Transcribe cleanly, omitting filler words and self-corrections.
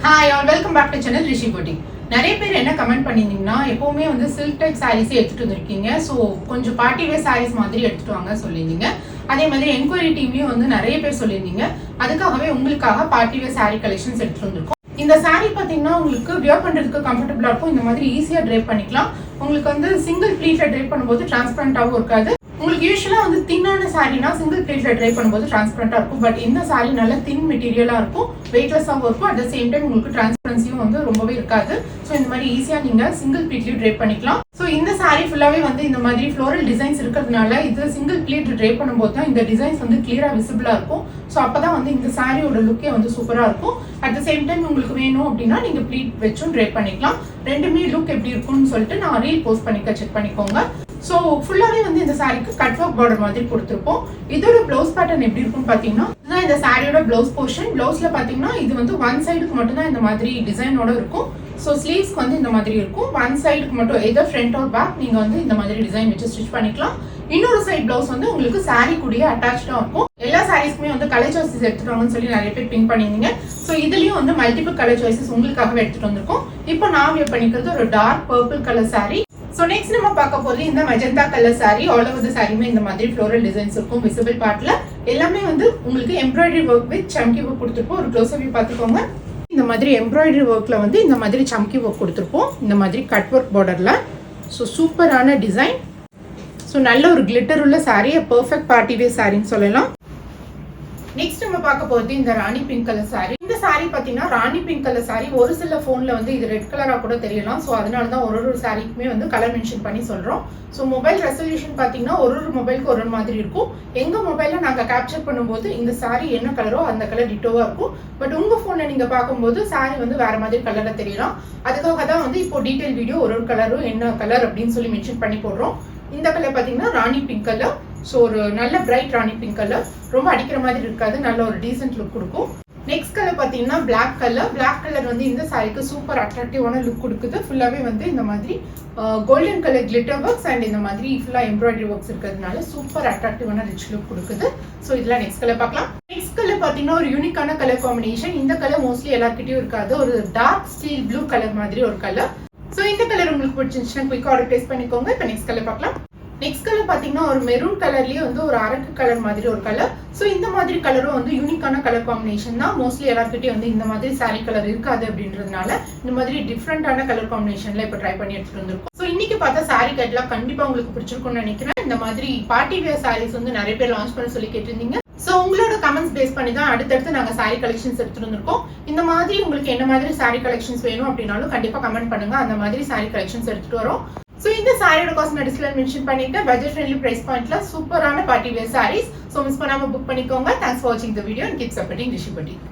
Hi all, welcome back to channel Rishi Boutique. நிறைய பேர் என்ன கமெண்ட் பண்ணியிருந்தீங்கன்னா எப்பவுமே வந்து சில்க் டைப் சாரீஸே எடுத்துட்டு வந்திருக்கீங்க, ஸோ கொஞ்சம் பார்ட்டி வேர் சாரீஸ் மாதிரி எடுத்துட்டு வாங்க சொல்லியிருந்தீங்க. அதே மாதிரி என்கொயரி டீம்லயும் வந்து நிறைய பேர் சொல்லியிருந்தீங்க. அதுக்காகவே உங்களுக்காக பார்ட்டி வேர் சாரீ கலெக்ஷன்ஸ் எடுத்துட்டு வந்திருக்கோம். இந்த சாரீ பார்த்தீங்கன்னா உங்களுக்கு வியர் பண்ணுறதுக்கு கம்ஃபர்டபுளாக இருக்கும். இந்த மாதிரி ஈஸியாக ட்ரைப் பண்ணிக்கலாம். உங்களுக்கு வந்து சிங்கிள் ப்ளீட்ல ட்ரைப் பண்ணும்போது டிரான்ஸ்பரண்டாகவும் இருக்காது. உங்களுக்கு யூஸ்வலாக வந்து தின்னான சாரீனா சிங்கிள் ப்ளீட்ல ட்ரை பண்ணும்போது டிரான்ஸ்பரண்டா இருக்கும். பட் இந்த சாரீ நல்ல தின் மெட்டீரியலா இருக்கும், வெயிட்லெஸ்ஸாகவும் இருக்கும். அட் த சேம் டைம் உங்களுக்கு டிரான்ஸ்பரன்சியும் வந்து ரொம்பவே இருக்காது. ஸோ இந்த மாதிரி ஈஸியா நீங்க சிங்கிள் ப்ளீட்லயும் ட்ரை பண்ணிக்கலாம். ஸோ இந்த சாரீ ஃபுல்லாவே வந்து இந்த மாதிரி ஃப்ளோரல் டிசைன்ஸ் இருக்கிறதுனால இது சிங்கிள் ப்ளீட் ட்ரை பண்ணும்போது தான் இந்த டிசைன்ஸ் வந்து கிளியரா விசிபிளா இருக்கும். ஸோ அப்பதான் வந்து இந்த சாரியோட லுக்கே வந்து சூப்பரா இருக்கும். அட் த சேம் டைம் உங்களுக்கு வேணும் அப்படின்னா நீங்க ப்ளீட் வச்சும் ட்ரை பண்ணிக்கலாம். ரெண்டுமே லுக் எப்படி இருக்கும்னு சொல்லிட்டு நான் ரீல் போஸ்ட் பண்ணிக்க செக் பண்ணிக்கோங்க. ஸோ ஃபுல்லாவே வந்து இந்த சாரிக்கு கட் ஒர்க் பார்டர் மாதிரி கொடுத்துருப்போம். இதோட பிளவுஸ் பேட்டர்ன் எப்படி இருக்கும்னு பாத்தீங்கன்னா இதுதான் இந்த சாரியோட பிளவுஸ் போர்ஷன். பிளவுஸ்ல பாத்தீங்கன்னா இது வந்து ஒன் சைடுக்கு மட்டும் தான் இந்த மாதிரி டிசைனோட இருக்கும். ஸோ ஸ்லீவ்ஸ்க்கு வந்து இந்த மாதிரி இருக்கும். ஒன் சைடுக்கு மட்டும் எதோ ஃப்ரண்ட் ஆர் பேக் நீங்க வந்து இந்த மாதிரி டிசைன் வச்சு ஸ்டிச் பண்ணிக்கலாம். இன்னொரு சைட் பிளவுஸ் வந்து உங்களுக்கு சாரி கூடயே அட்டாச்சா இருக்கும். எல்லா சாரீஸ்க்குமே வந்து கலர் சாய்ஸஸ் எடுத்துட்டு சொல்லி நிறைய பேர் பிங்க் பண்ணிருந்தீங்க. ஸோ இதுலயும் வந்து மல்டிபிள் கலர் சாய்ஸஸ் உங்களுக்காகவே எடுத்துட்டு வந்திருக்கோம். இப்போ நான் வியர் பண்ணிக்கிறது ஒரு dark purple colour sari. So next நம்ம பார்க்க போறது இந்த magenta colour sari. All over the சாரியுமே இந்த மாதிரி ஃப்ளோரல் டிசைன்ஸ் இருக்கும். விசிபிள் பார்ட்ல எல்லாமே வந்து உங்களுக்கு எம்ப்ராய்டரி ஒர்க் வித் சம்கி ஒர்க் கொடுத்துருப்போம். ஒரு க்ளோஸ் வியூ பார்த்துக்கோங்க. இந்த மாதிரி எம்ப்ராய்டரி ஒர்க்ல வந்து இந்த மாதிரி சம்கி ஒர்க் கொடுத்துருப்போம். இந்த மாதிரி கட் ஒர்க் பார்டர்ல. ஸோ சூப்பரான டிசைன். ஸோ நல்ல ஒரு கிளிட்டர் உள்ள சாரி, பெர்ஃபெக்ட் பார்ட்டி வேர் சாரின்னு சொல்லலாம். நெக்ஸ்ட் நம்ம பார்க்க போறது இந்த ராணி பிங்க் கலர் சாரி. இந்த சாரி பாத்தீங்கன்னா ராணி பிங்க் கலர் சாரி. ஒரு சில போன்ல வந்து இது ரெட் கலரா கூட தெரியலாம். ஸோ அதனாலதான் ஒரு சாரிக்குமே வந்து கலர் மென்ஷன் பண்ணி சொல்றோம். ஸோ மொபைல் ரெசல்யூஷன் பாத்தீங்கன்னா ஒரு மொபைலுக்கு ஒரு மாதிரி இருக்கும். எங்க மொபைல்ல நாங்க கேப்சர் பண்ணும்போது இந்த சாரி என்ன கலரோ அந்த கலர் டிட்டோவா இருக்கும். பட் உங்க போன்ல நீங்க பார்க்கும்போது சாரி வந்து வேற மாதிரி கலர்ல தெரியலாம். அதுக்காக தான் வந்து இப்போ டீடைல் வீடியோ ஒரு கலரும் என்ன கலர் அப்படின்னு சொல்லி மென்ஷன் பண்ணி போடுறோம். இந்த கலர் பாத்தீங்கன்னா ராணி பிங்க் கலர். ஸோ ஒரு நல்ல பிரைட் ராணி பிங்க் கலர், ரொம்ப அடிக்கிற மாதிரி இருக்காது, நல்ல ஒரு டீசென்ட் லுக் கொடுக்கும். நெக்ஸ்ட் கலர் பாத்தீங்கன்னா பிளாக் கலர். பிளாக் கலர் வந்து இந்த சாரிக்கு சூப்பர் அட்ராக்டிவான லுக் கொடுக்குது. ஃபுல்லாவே வந்து இந்த மாதிரி golden colour glitter works and இந்த மாதிரி ஃபுல்லா எம்ப்ராய்டரி ஒர்க்ஸ் இருக்கிறதுனால சூப்பர் அட்ராக்டிவான ரிச் லுக் கொடுக்குது. ஸோ இதெல்லாம் நெக்ஸ்ட் கலர் பார்க்கலாம். நெக்ஸ்ட் கலர் பாத்தீங்கன்னா ஒரு யூனிக்கான கலர் காம்பினேஷன். இந்த கலர் மோஸ்ட்லி எல்லார்கிட்டயும் இருக்காது. ஒரு டார்க் ஸ்டீல் ப்ளூ கலர் மாதிரி ஒரு கலர். ஸோ இந்த கலர் உங்களுக்கு பிடிச்சிருந்துச்சுன்னா குயிக் ஆர்டர் பிளேஸ் பண்ணிக்கோங்க. இப்போ நெக்ஸ்ட் கலர் பார்க்கலாம். நெக்ஸ்ட் கலர் பாத்தீங்கன்னா ஒரு மெரூன் கலர்லயே வந்து ஒரு அரக்கு கலர் மாதிரி ஒரு கலர். ஸோ இந்த மாதிரி கலரும் வந்து யூனிக்கான கலர் காம்பினேஷன் தான். மோஸ்ட்லி எல்லாருக்கிட்டையும் வந்து இந்த மாதிரி சாரி கலர் இருக்காது அப்படின்றதுனால இந்த மாதிரி டிஃப்ரெண்டான கலர் காம்பினேஷன்ல இப்போ ட்ரை பண்ணி எடுத்துட்டு வந்திருக்கோம். ஸோ இன்னைக்கு பார்த்தா சாரி கட்லாம் கண்டிப்பா உங்களுக்கு பிடிச்சிருக்கும்னு நினைக்கிறேன். இந்த மாதிரி பார்ட்டி வேர் சாரீஸ் வந்து நிறைய பேர் லான்ச் பண்ண சொல்லி கேட்டிருந்தீங்க. ஸோ உங்களோட கமெண்ட்ஸ் பேஸ் பண்ணி தான் அடுத்தடுத்து நாங்கள் சாரி கலெக்ஷன்ஸ் எடுத்துட்டு வந்திருக்கோம். இந்த மாதிரி உங்களுக்கு என்ன மாதிரி சாரி கலெக்ஷன்ஸ் வேணும் அப்படின்னாலும் கண்டிப்பா கமெண்ட் பண்ணுங்க. அந்த மாதிரி சாரி கலெக்ஷன்ஸ் எடுத்துட்டு வரோம். ஸோ இந்த சாரியோட காஸ்ட் நான் டிஸ்பிளே மென்ஷன் பண்ணிட்டேன். பட்ஜெட் ஃப்ரெண்ட்லி பிரைஸ் பாயிண்ட்ல சூப்பரான party wear saris. So miss பண்ணாம புக் பண்ணிக்கோங்க. தேங்க்ஸ் ஃபார் வாட்சிங் the video and keep supporting Rishi பவுட்டிக்.